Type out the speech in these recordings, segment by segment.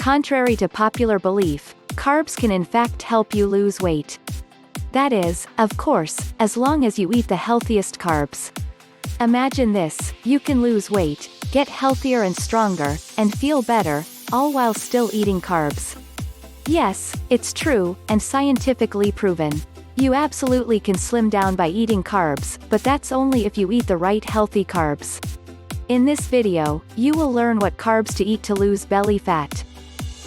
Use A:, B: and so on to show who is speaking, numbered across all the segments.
A: Contrary to popular belief, carbs can in fact help you lose weight. That is, of course, as long as you eat the healthiest carbs. Imagine this: you can lose weight, get healthier and stronger, and feel better, all while still eating carbs. Yes, it's true, and scientifically proven. You absolutely can slim down by eating carbs, but that's only if you eat the right healthy carbs. In this video, you will learn what carbs to eat to lose belly fat.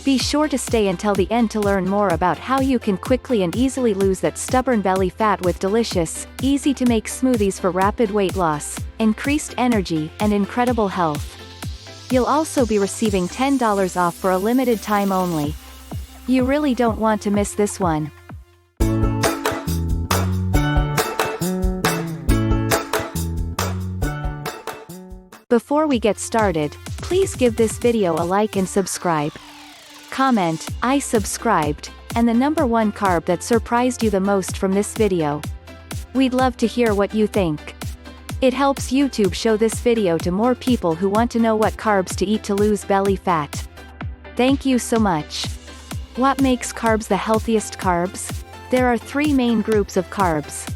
A: Be sure to stay until the end to learn more about how you can quickly and easily lose that stubborn belly fat with delicious, easy-to-make smoothies for rapid weight loss, increased energy, and incredible health. You'll also be receiving $10 off for a limited time only. You really don't want to miss this one. Before we get started, please give this video a like and subscribe. Comment, "I subscribed," and the number one carb that surprised you the most from this video. We'd love to hear what you think. It helps YouTube show this video to more people who want to know what carbs to eat to lose belly fat. Thank you so much. What makes carbs the healthiest carbs? There are three main groups of carbs.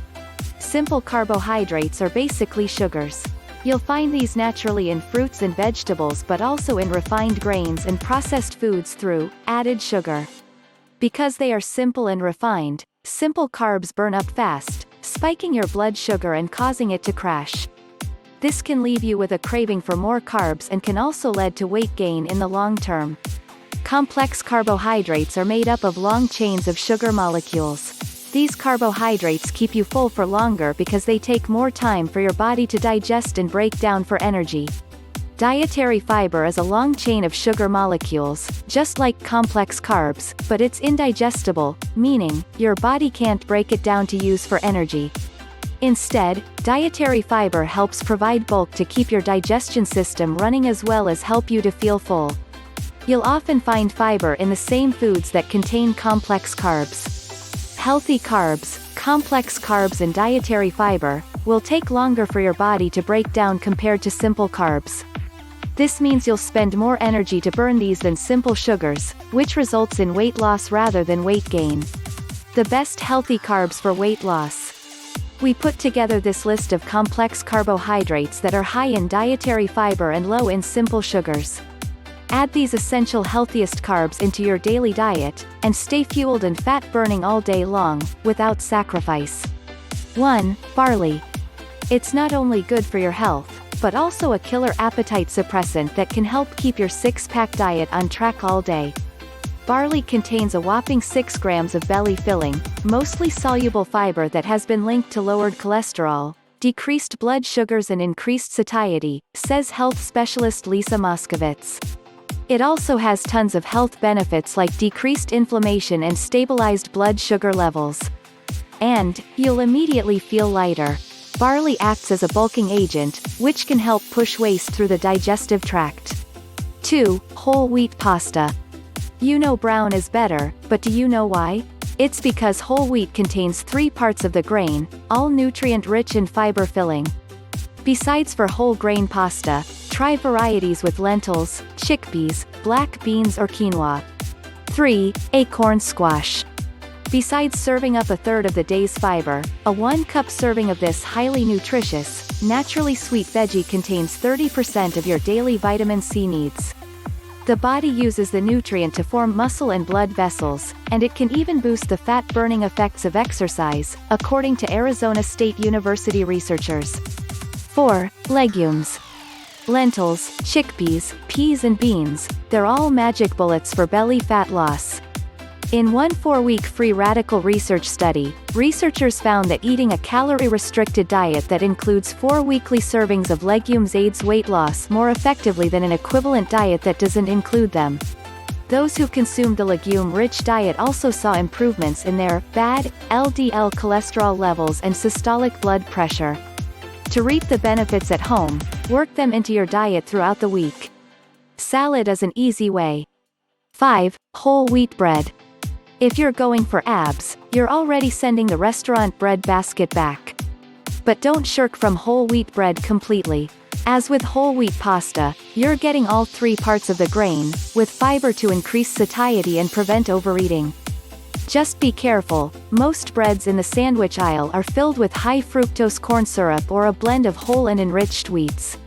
A: Simple carbohydrates are basically sugars. You'll find these naturally in fruits and vegetables, but also in refined grains and processed foods through added sugar. Because they are simple and refined, simple carbs burn up fast, spiking your blood sugar and causing it to crash. This can leave you with a craving for more carbs and can also lead to weight gain in the long term. Complex carbohydrates are made up of long chains of sugar molecules. These carbohydrates keep you full for longer because they take more time for your body to digest and break down for energy. Dietary fiber is a long chain of sugar molecules, just like complex carbs, but it's indigestible, meaning, your body can't break it down to use for energy. Instead, dietary fiber helps provide bulk to keep your digestion system running as well as help you to feel full. You'll often find fiber in the same foods that contain complex carbs. Healthy carbs, complex carbs and dietary fiber will take longer for your body to break down compared to simple carbs. This means you'll spend more energy to burn these than simple sugars, which results in weight loss rather than weight gain. The best healthy carbs for weight loss. We put together this list of complex carbohydrates that are high in dietary fiber and low in simple sugars. Add these essential healthiest carbs into your daily diet, and stay fueled and fat-burning all day long, without sacrifice. 1. Barley. It's not only good for your health, but also a killer appetite suppressant that can help keep your six-pack diet on track all day. Barley contains a whopping 6 grams of belly-filling, mostly soluble fiber that has been linked to lowered cholesterol, decreased blood sugars and increased satiety, says health specialist Lisa Moskovitz. It also has tons of health benefits like decreased inflammation and stabilized blood sugar levels. And, you'll immediately feel lighter. Barley acts as a bulking agent, which can help push waste through the digestive tract. 2. Whole wheat pasta. You know brown is better, but do you know why? It's because whole wheat contains 3 parts of the grain, all nutrient-rich and fiber-filling. Besides for whole grain pasta, try varieties with lentils, chickpeas, black beans or quinoa. 3. Acorn squash. Besides serving up a third of the day's fiber, a 1-cup serving of this highly nutritious, naturally sweet veggie contains 30% of your daily vitamin C needs. The body uses the nutrient to form muscle and blood vessels, and it can even boost the fat-burning effects of exercise, according to Arizona State University researchers. 4. Legumes. Lentils, chickpeas, peas and beans, they're all magic bullets for belly fat loss. In one 4-week free radical research study, researchers found that eating a calorie-restricted diet that includes 4 weekly servings of legumes aids weight loss more effectively than an equivalent diet that doesn't include them. Those who consumed the legume-rich diet also saw improvements in their bad LDL cholesterol levels and systolic blood pressure. To reap the benefits at home, work them into your diet throughout the week. Salad is an easy way. 5. Whole wheat bread. If you're going for abs, you're already sending the restaurant bread basket back. But don't shirk from whole wheat bread completely. As with whole wheat pasta, you're getting all three parts of the grain, with fiber to increase satiety and prevent overeating. Just be careful, most breads in the sandwich aisle are filled with high fructose corn syrup or a blend of whole and enriched wheats.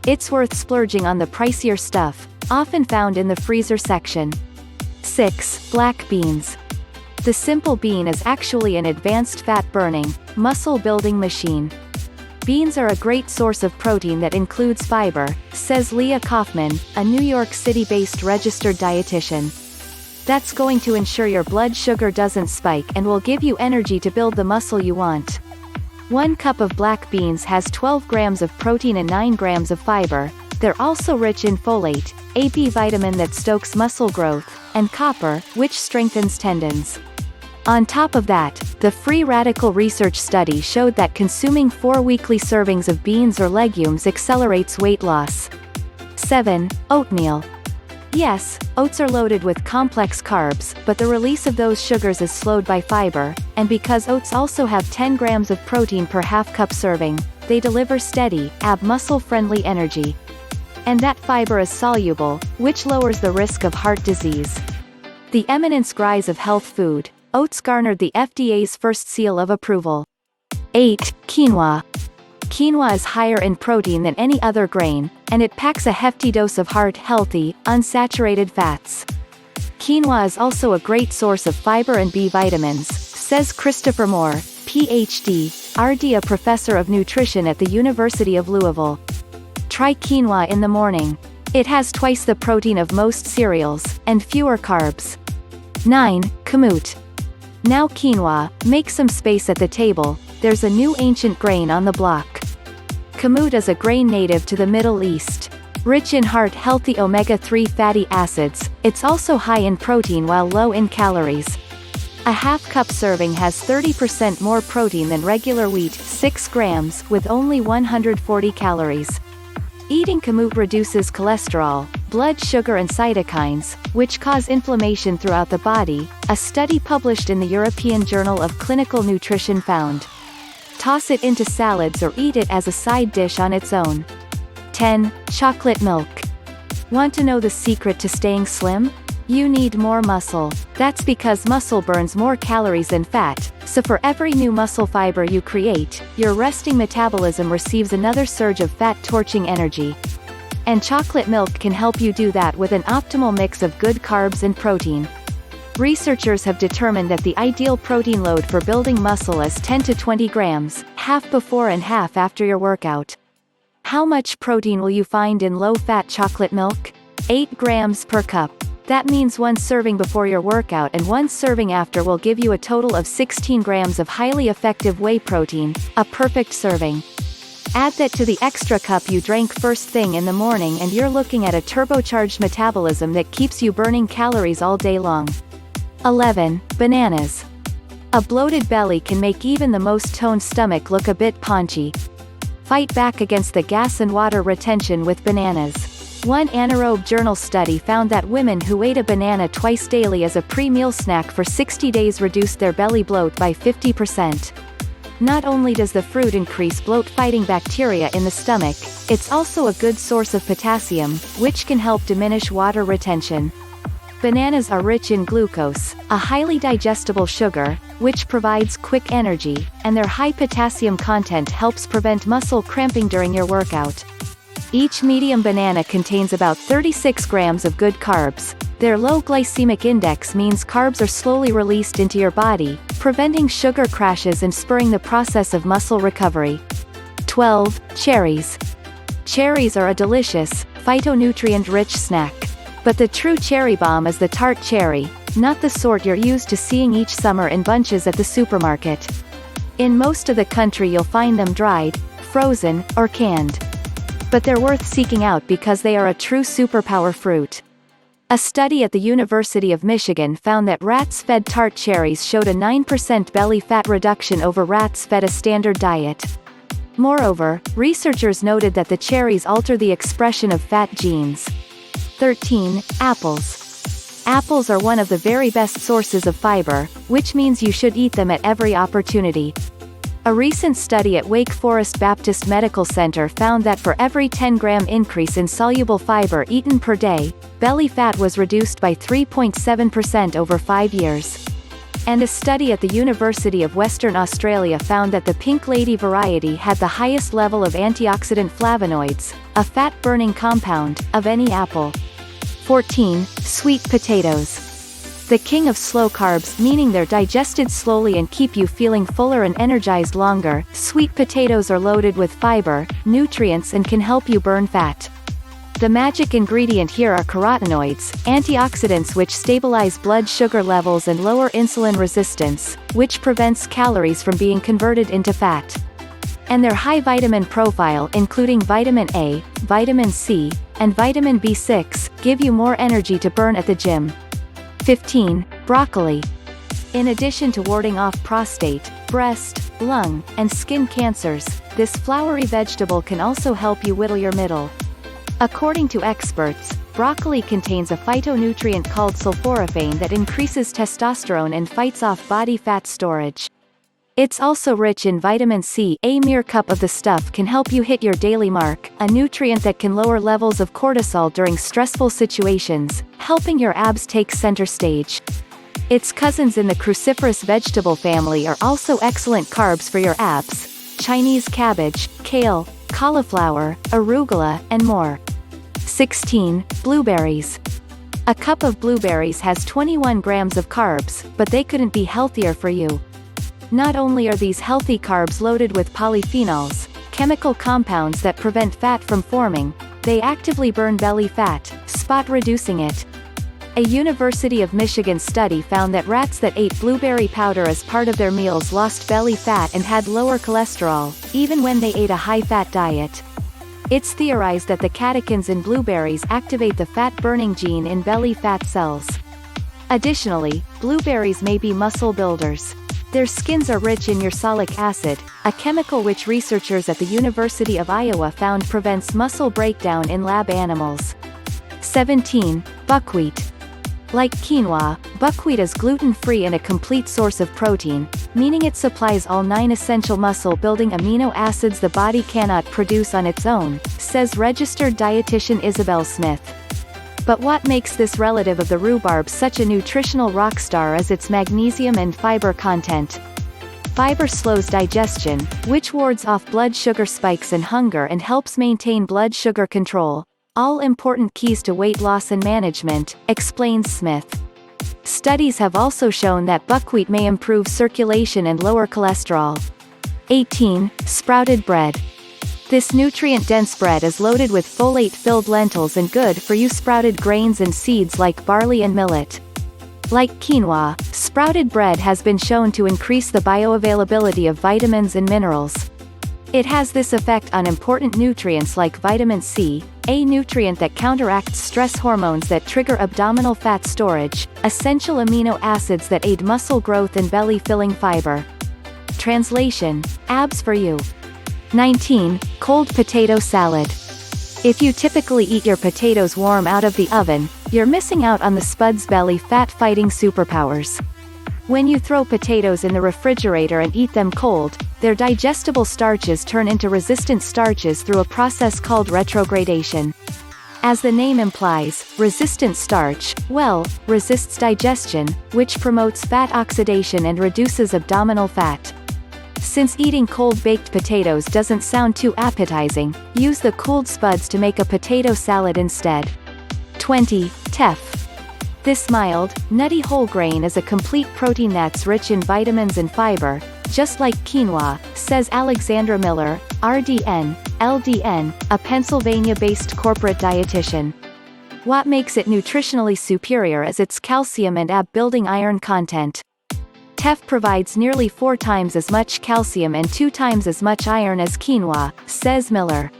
A: It's worth splurging on the pricier stuff, often found in the freezer section. 6. Black beans. The simple bean is actually an advanced fat-burning, muscle-building machine. Beans are a great source of protein that includes fiber, says Leah Kaufman, a New York City-based registered dietitian. That's going to ensure your blood sugar doesn't spike and will give you energy to build the muscle you want. 1 cup of black beans has 12 grams of protein and 9 grams of fiber. They're also rich in folate, a B vitamin that stokes muscle growth, and copper, which strengthens tendons. On top of that, the Free Radical research study showed that consuming 4 weekly servings of beans or legumes accelerates weight loss. 7. Oatmeal. Yes, oats are loaded with complex carbs, but the release of those sugars is slowed by fiber, and because oats also have 10 grams of protein per half-cup serving, they deliver steady, muscle-friendly energy. And that fiber is soluble, which lowers the risk of heart disease. The eminence grise of health food, oats garnered the FDA's first seal of approval. 8. Quinoa. Quinoa is higher in protein than any other grain, and it packs a hefty dose of heart-healthy, unsaturated fats. Quinoa is also a great source of fiber and B vitamins, says Christopher Moore, Ph.D., RD, a professor of nutrition at the University of Louisville. Try quinoa in the morning. It has twice the protein of most cereals, and fewer carbs. 9. Kamut. Now quinoa, make some space at the table, there's a new ancient grain on the block. Kamut is a grain native to the Middle East. Rich in heart-healthy omega-3 fatty acids, it's also high in protein while low in calories. A half-cup serving has 30% more protein than regular wheat, 6 grams, with only 140 calories. Eating kamut reduces cholesterol, blood sugar and cytokines, which cause inflammation throughout the body, a study published in the European Journal of Clinical Nutrition found. Toss it into salads or eat it as a side dish on its own. 10. Chocolate milk. Want to know the secret to staying slim? You need more muscle. That's because muscle burns more calories than fat, so for every new muscle fiber you create, your resting metabolism receives another surge of fat-torching energy. And chocolate milk can help you do that with an optimal mix of good carbs and protein. Researchers have determined that the ideal protein load for building muscle is 10 to 20 grams, half before and half after your workout. How much protein will you find in low-fat chocolate milk? 8 grams per cup. That means 1 serving before your workout and 1 serving after will give you a total of 16 grams of highly effective whey protein, a perfect serving. Add that to the extra cup you drank first thing in the morning and you're looking at a turbocharged metabolism that keeps you burning calories all day long. 11. Bananas. A bloated belly can make even the most toned stomach look a bit paunchy. Fight back against the gas and water retention with bananas. One anaerobe journal study found that women who ate a banana twice daily as a pre-meal snack for 60 days reduced their belly bloat by 50%. Not only does the fruit increase bloat-fighting bacteria in the stomach, it's also a good source of potassium, which can help diminish water retention. Bananas are rich in glucose, a highly digestible sugar, which provides quick energy, and their high potassium content helps prevent muscle cramping during your workout. Each medium banana contains about 36 grams of good carbs. Their low glycemic index means carbs are slowly released into your body, preventing sugar crashes and spurring the process of muscle recovery. 12. Cherries. Cherries are a delicious, phytonutrient-rich snack. But the true cherry bomb is the tart cherry, not the sort you're used to seeing each summer in bunches at the supermarket. In most of the country you'll find them dried, frozen, or canned. But they're worth seeking out because they are a true superpower fruit. A study at the University of Michigan found that rats fed tart cherries showed a 9% belly fat reduction over rats fed a standard diet. Moreover, researchers noted that the cherries alter the expression of fat genes. 13. Apples. Apples are one of the very best sources of fiber, which means you should eat them at every opportunity. A recent study at Wake Forest Baptist Medical Center found that for every 10-gram increase in soluble fiber eaten per day, belly fat was reduced by 3.7% over 5 years. And a study at the University of Western Australia found that the Pink Lady variety had the highest level of antioxidant flavonoids, a fat-burning compound, of any apple. 14. Sweet potatoes. The king of slow carbs, meaning they're digested slowly and keep you feeling fuller and energized longer. Sweet potatoes are loaded with fiber, nutrients, and can help you burn fat. The magic ingredient here are carotenoids, antioxidants which stabilize blood sugar levels and lower insulin resistance, which prevents calories from being converted into fat. And their high vitamin profile, including vitamin A, vitamin C, and vitamin B6, give you more energy to burn at the gym. 15. Broccoli. In addition to warding off prostate, breast, lung, and skin cancers, this flowery vegetable can also help you whittle your middle. According to experts, broccoli contains a phytonutrient called sulforaphane that increases testosterone and fights off body fat storage. It's also rich in vitamin C. A mere cup of the stuff can help you hit your daily mark, a nutrient that can lower levels of cortisol during stressful situations, helping your abs take center stage. Its cousins in the cruciferous vegetable family are also excellent carbs for your abs: Chinese cabbage, kale, cauliflower, arugula, and more. 16. Blueberries. A cup of blueberries has 21 grams of carbs, but they couldn't be healthier for you. Not only are these healthy carbs loaded with polyphenols, chemical compounds that prevent fat from forming, they actively burn belly fat, spot reducing it. A University of Michigan study found that rats that ate blueberry powder as part of their meals lost belly fat and had lower cholesterol, even when they ate a high-fat diet. It's theorized that the catechins in blueberries activate the fat-burning gene in belly fat cells. Additionally, blueberries may be muscle builders. Their skins are rich in ursolic acid, a chemical which researchers at the University of Iowa found prevents muscle breakdown in lab animals. 17. Buckwheat. Like quinoa, buckwheat is gluten-free and a complete source of protein, meaning it supplies all 9 essential muscle-building amino acids the body cannot produce on its own, says registered dietitian Isabel Smith. But what makes this relative of the rhubarb such a nutritional rock star is its magnesium and fiber content. Fiber slows digestion, which wards off blood sugar spikes and hunger and helps maintain blood sugar control, all important keys to weight loss and management, explains Smith. Studies have also shown that buckwheat may improve circulation and lower cholesterol. 18. Sprouted bread. This nutrient-dense bread is loaded with folate-filled lentils and good-for-you sprouted grains and seeds like barley and millet. Like quinoa, sprouted bread has been shown to increase the bioavailability of vitamins and minerals. It has this effect on important nutrients like vitamin C, a nutrient that counteracts stress hormones that trigger abdominal fat storage, essential amino acids that aid muscle growth and belly-filling fiber. Translation: abs for you. 19. Cold potato salad. If you typically eat your potatoes warm out of the oven, you're missing out on the spud's belly fat-fighting superpowers. When you throw potatoes in the refrigerator and eat them cold, their digestible starches turn into resistant starches through a process called retrogradation. As the name implies, resistant starch, well, resists digestion, which promotes fat oxidation and reduces abdominal fat. Since eating cold baked potatoes doesn't sound too appetizing, use the cooled spuds to make a potato salad instead. 20. Teff. This mild, nutty whole grain is a complete protein that's rich in vitamins and fiber, just like quinoa, says Alexandra Miller, RDN, LDN, a Pennsylvania-based corporate dietitian. What makes it nutritionally superior is its calcium and ab-building iron content. Teff provides nearly 4 times as much calcium and 2 times as much iron as quinoa, says Miller.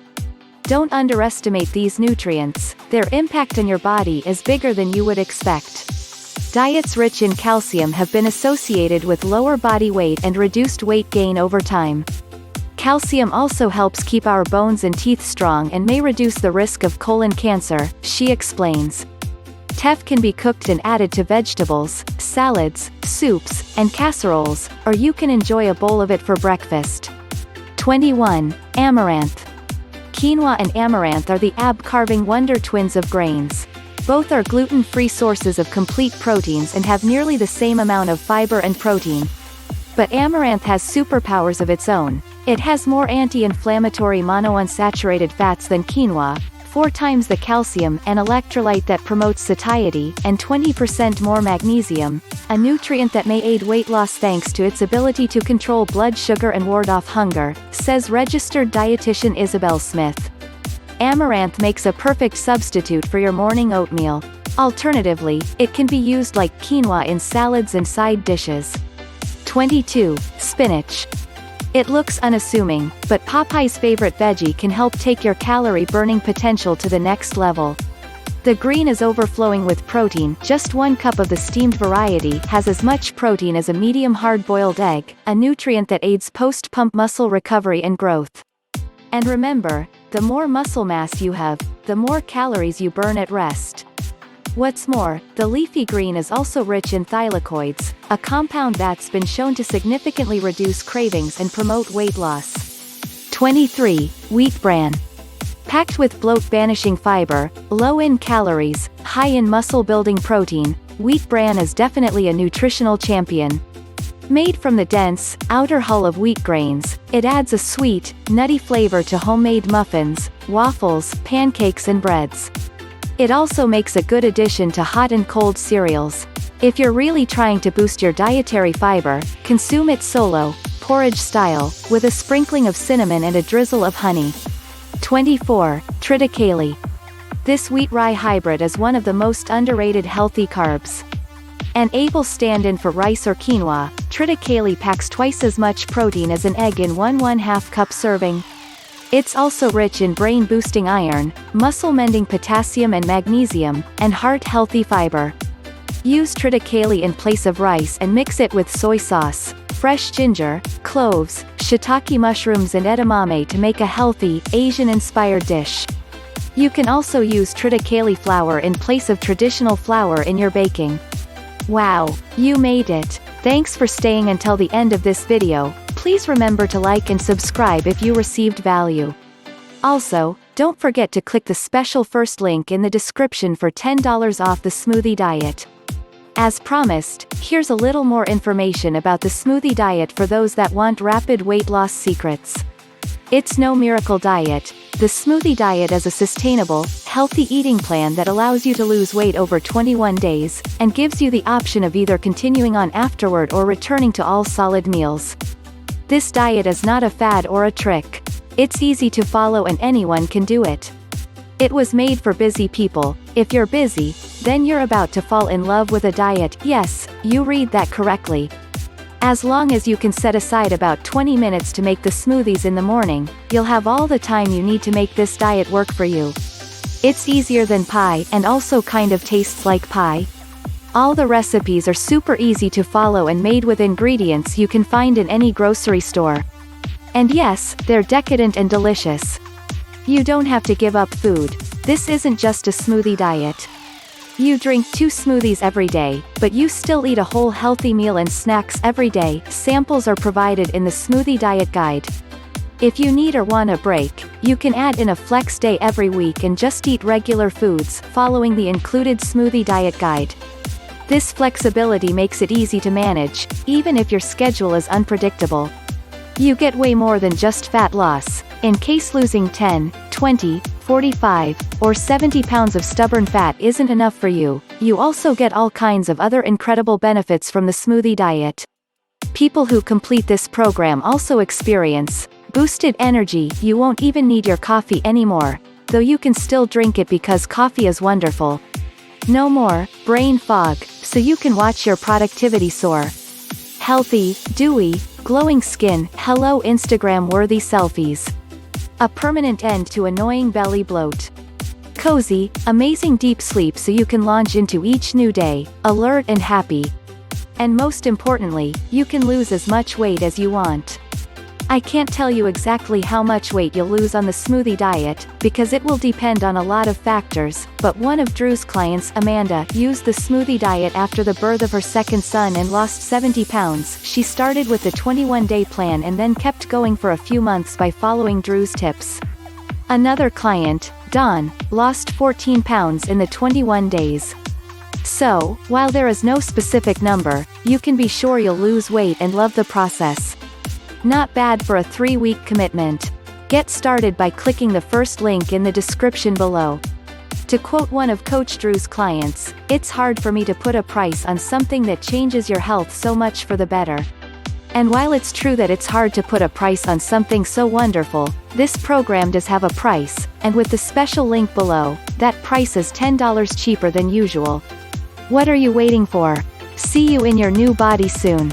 A: Don't underestimate these nutrients, their impact on your body is bigger than you would expect. Diets rich in calcium have been associated with lower body weight and reduced weight gain over time. Calcium also helps keep our bones and teeth strong and may reduce the risk of colon cancer, she explains. Teff can be cooked and added to vegetables, salads, soups, and casseroles, or you can enjoy a bowl of it for breakfast. 21. Amaranth. Quinoa and amaranth are the ab-carving wonder twins of grains. Both are gluten-free sources of complete proteins and have nearly the same amount of fiber and protein. But amaranth has superpowers of its own. It has more anti-inflammatory monounsaturated fats than quinoa, 4 times the calcium and electrolyte that promotes satiety, and 20% more magnesium, a nutrient that may aid weight loss thanks to its ability to control blood sugar and ward off hunger, says registered dietitian Isabel Smith. Amaranth makes a perfect substitute for your morning oatmeal. Alternatively, it can be used like quinoa in salads and side dishes. 22. Spinach. It looks unassuming, but Popeye's favorite veggie can help take your calorie-burning potential to the next level. The green is overflowing with protein. Just 1 cup of the steamed variety has as much protein as a medium hard-boiled egg, a nutrient that aids post-pump muscle recovery and growth. And remember, the more muscle mass you have, the more calories you burn at rest. What's more, the leafy green is also rich in thylakoids, a compound that's been shown to significantly reduce cravings and promote weight loss. 23. Wheat bran. Packed with bloat-banishing fiber, low in calories, high in muscle-building protein, wheat bran is definitely a nutritional champion. Made from the dense, outer hull of wheat grains, it adds a sweet, nutty flavor to homemade muffins, waffles, pancakes and breads. It also makes a good addition to hot and cold cereals. If you're really trying to boost your dietary fiber, consume it solo, porridge style, with a sprinkling of cinnamon and a drizzle of honey. 24. Triticale. This wheat-rye hybrid is one of the most underrated healthy carbs. An able stand-in for rice or quinoa, triticale packs twice as much protein as an egg in 1/2 cup serving. It's also rich in brain-boosting iron, muscle-mending potassium and magnesium, and heart-healthy fiber. Use triticale in place of rice and mix it with soy sauce, fresh ginger, cloves, shiitake mushrooms and edamame to make a healthy, Asian-inspired dish. You can also use triticale flour in place of traditional flour in your baking. Wow, you made it! Thanks for staying until the end of this video. Please remember to like and subscribe if you received value. Also, don't forget to click the special first link in the description for $10 off the smoothie diet. As promised, here's a little more information about the smoothie diet for those that want rapid weight loss secrets. It's no miracle diet. The smoothie diet is a sustainable, healthy eating plan that allows you to lose weight over 21 days, and gives you the option of either continuing on afterward or returning to all solid meals. This diet is not a fad or a trick. It's easy to follow and anyone can do it. It was made for busy people. If you're busy, then you're about to fall in love with a diet. Yes, you read that correctly. As long as you can set aside about 20 minutes to make the smoothies in the morning, you'll have all the time you need to make this diet work for you. It's easier than pie and also kind of tastes like pie. All the recipes are super easy to follow and made with ingredients you can find in any grocery store. And yes, they're decadent and delicious. You don't have to give up food. This isn't just a smoothie diet. You drink 2 smoothies every day, but you still eat a whole healthy meal and snacks every day. Samples are provided in the smoothie diet guide. If you need or want a break, you can add in a flex day every week and just eat regular foods, following the included smoothie diet guide. This flexibility makes it easy to manage, even if your schedule is unpredictable. You get way more than just fat loss. In case losing 10, 20, 45, or 70 pounds of stubborn fat isn't enough for you, you also get all kinds of other incredible benefits from the smoothie diet. People who complete this program also experience boosted energy. You won't even need your coffee anymore, though you can still drink it because coffee is wonderful. No more brain fog, so you can watch your productivity soar. Healthy, dewy, glowing skin. Hello Instagram-worthy selfies. A permanent end to annoying belly bloat. Cozy, amazing deep sleep so you can launch into each new day, alert and happy. And most importantly, you can lose as much weight as you want. I can't tell you exactly how much weight you'll lose on the smoothie diet, because it will depend on a lot of factors, but one of Drew's clients, Amanda, used the smoothie diet after the birth of her second son and lost 70 pounds. She started with the 21-day plan and then kept going for a few months by following Drew's tips. Another client, Dawn, lost 14 pounds in the 21 days. So, while there is no specific number, you can be sure you'll lose weight and love the process. Not bad for a 3-week commitment. Get started by clicking the first link in the description below. To quote one of Coach Drew's clients, "It's hard for me to put a price on something that changes your health so much for the better." And while it's true that it's hard to put a price on something so wonderful, this program does have a price, and with the special link below, that price is $10 cheaper than usual. What are you waiting for? See you in your new body soon.